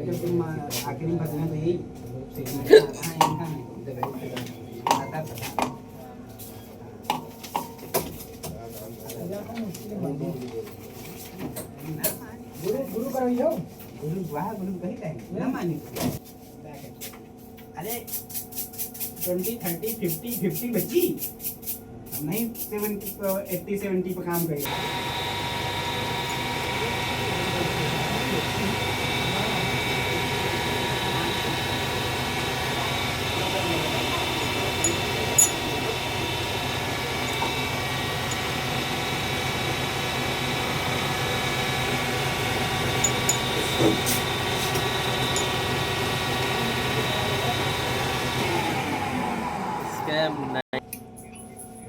जब तुम आखिरी में फंसना तो यही इनका आता पता गुरु गुरु करो यो गुरु वाह गुरु कहीं टाइम ना मानी अरे 20 30 50 50 बची हम नहीं 70 80 70 पे काम करेंगे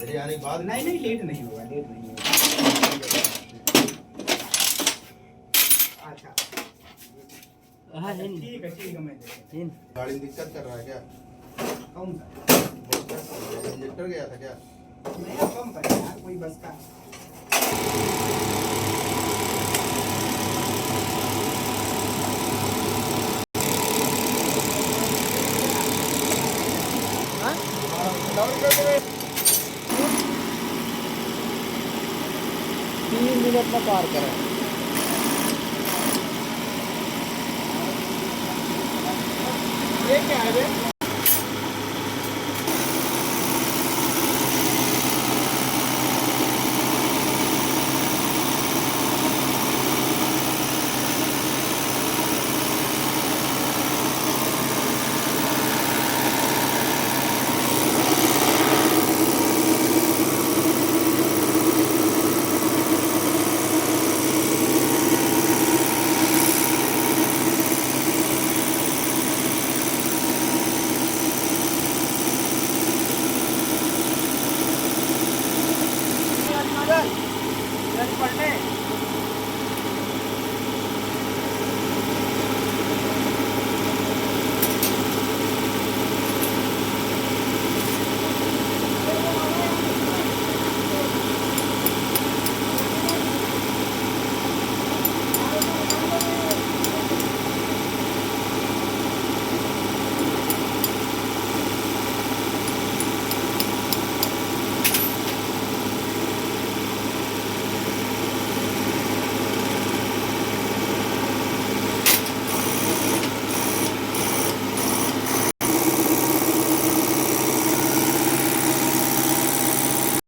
मेरे आने के बाद नहीं नहीं लेट नहीं होगा अच्छा ठीक है मैं गाड़ी में दिक्कत कर रहा है क्या? कौन सा इंजेक्टर गया था क्या? नया कम कर यार कोई बस का तीन मिनट में पार करें ये क्या है